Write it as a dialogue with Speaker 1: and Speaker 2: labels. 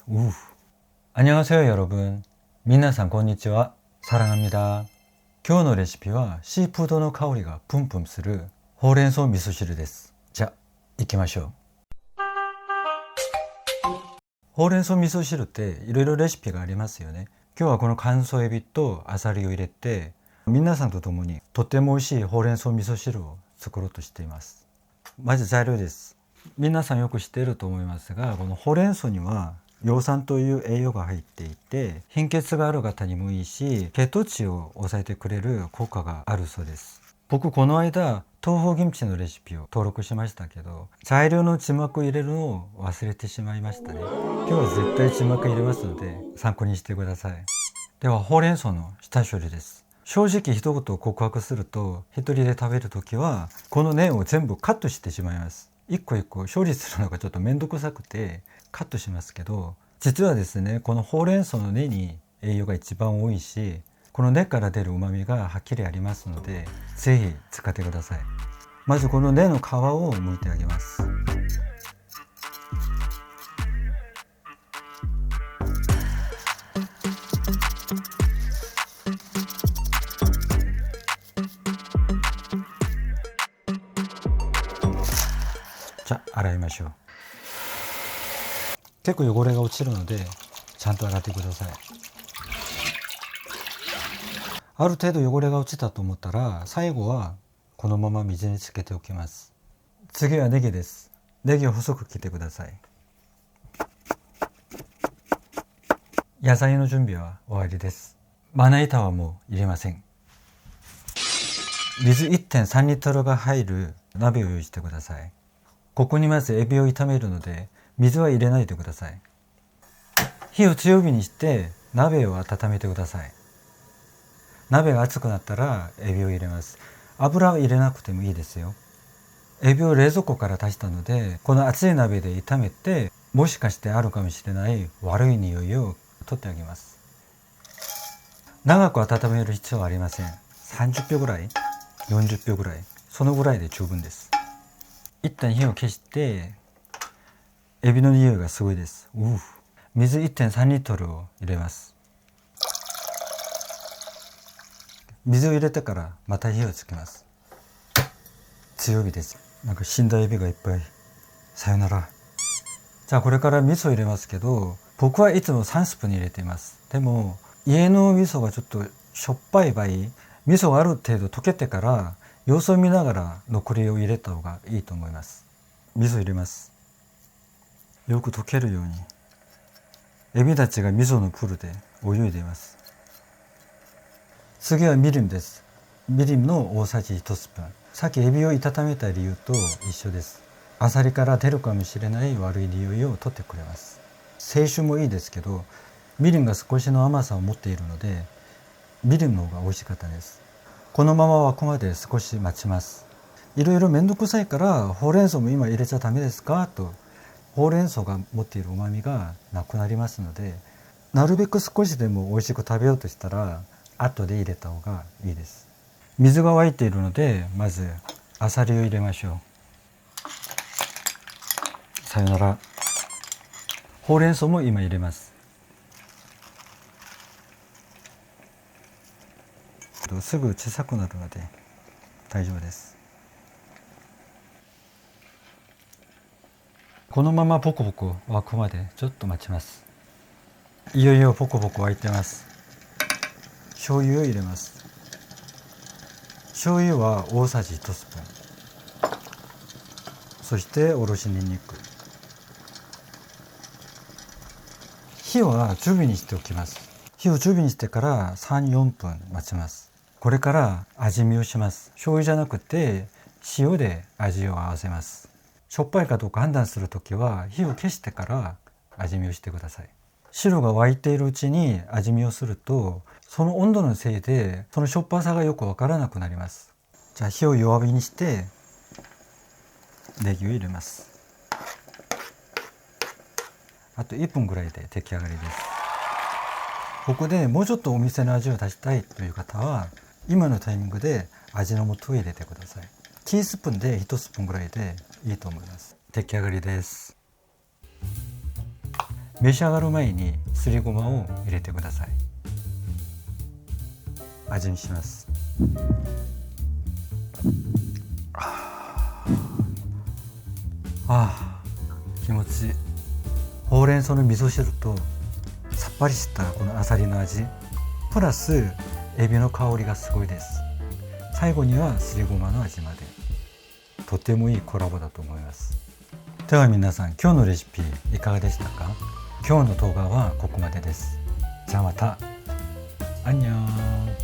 Speaker 1: 우. 안녕하세요 여러분. 미나상こんにちは. 사랑합니다. 今日のレシピはシーフードの香りがプンプンするほうれん草味噌汁です。じゃあ行きましょう。ほうれん草味噌汁っていろいろレシピがありますよね。今日はこの乾燥エビとアサリを入れて皆さんと共にとっても美味しいほうれん草味噌汁を作ろうとしています。まず材料です。皆さんよく知っていると思いますが、このほうれん草には葉酸という栄養が入っていて、貧血がある方にもいいし、血糖値を抑えてくれる効果があるそうです。僕この間豆腐キムチのレシピを登録しましたけど、材料の字幕入れるのを忘れてしまいましたね。今日は絶対字幕入れますので参考にしてください。ではほうれん草の下処理です。正直一言告白すると、一人で食べるときはこの根を全部カットしてしまいます。一個一個処理するのがちょっとめんどくさくてカットしますけど、実はですね、このほうれん草の根に栄養が一番多いし、この根から出る旨味がはっきりありますので、ぜひ使ってください。まずこの根の皮を剥いてあげます。じゃあ洗いましょう。結構汚れが落ちるのでちゃんと洗ってください。ある程度汚れが落ちたと思ったら、最後はこのまま水につけておきます。次はネギです。ネギを細く切ってください。野菜の準備は終わりです。まな板はもう入れません。水 1.3 リットルが入る鍋を用意してください。ここにまずエビを炒めるので水は入れないでください。火を強火にして鍋を温めてください。鍋が熱くなったらエビを入れます。油は入れなくてもいいですよ。エビを冷蔵庫から出したので、この熱い鍋で炒めて、もしかしてあるかもしれない悪い匂いを取ってあげます。長く温める必要はありません。30秒ぐらい、40秒ぐらい、そのぐらいで十分です。一旦火を消して、エビの匂いがすごいです。水 1.3 リットルを入れます。水を入れてからまた火をつけます。強火です。なんか死んだエビがいっぱい。さよなら。じゃあこれから味噌入れますけど、僕はいつも3スプーン入れています。でも家の味噌がちょっとしょっぱい場合、味噌がある程度溶けてから様子を見ながら残りを入れた方がいいと思います。味噌入れます。よく溶けるように。エビたちが味噌のプールで泳いでいます。次はみりんです。みりんの大さじ1スプーン。さっきエビを温めた理由と一緒です。アサリから出るかもしれない悪い匂いを取ってくれます。清酒もいいですけど、みりんが少しの甘さを持っているので、みりんの方が美味しかったです。このまま沸くまで少し待ちます。いろいろめんどくさいからほうれん草も今入れちゃダメですかと、ほうれん草が持っている旨味がなくなりますので、なるべく少しでも美味しく食べようとしたら後で入れた方がいいです。水が沸いているので、まずアサリを入れましょう。さよなら。ほうれん草も今入れます。すぐ小さくなるので大丈夫です。このままポコポコ沸くまでちょっと待ちます。いよいよポコポコ沸いてます。醤油を入れます。醤油は大さじ1スプーン。そしておろしにんにく。火は中火にしておきます。火を中火にしてから3、4分待ちます。これから味見をします。醤油じゃなくて塩で味を合わせます。しょっぱいかどうか判断するときは火を消してから味見をしてください。汁が沸いているうちに味見をすると、その温度のせいでそのしょっぱさがよくわからなくなります。じゃあ火を弱火にしてネギを入れます。あと1分ぐらいで出来上がりです。ここでもうちょっとお店の味を出したいという方は、今のタイミングで味の素を入れてください。ティースプーンで1スプーンぐらいでいいと思います。出来上がりです。召し上がる前にすりごまを入れてください。味見します。気持ちいい。ほうれん草の味噌汁とさっぱりしたこのあさりの味プラスエビの香りがすごいです。最後にはすりごまの味まで、とてもいいコラボだと思います。では皆さん、今日のレシピいかがでしたか？今日の動画はここまでです。じゃあまた。アンニョン。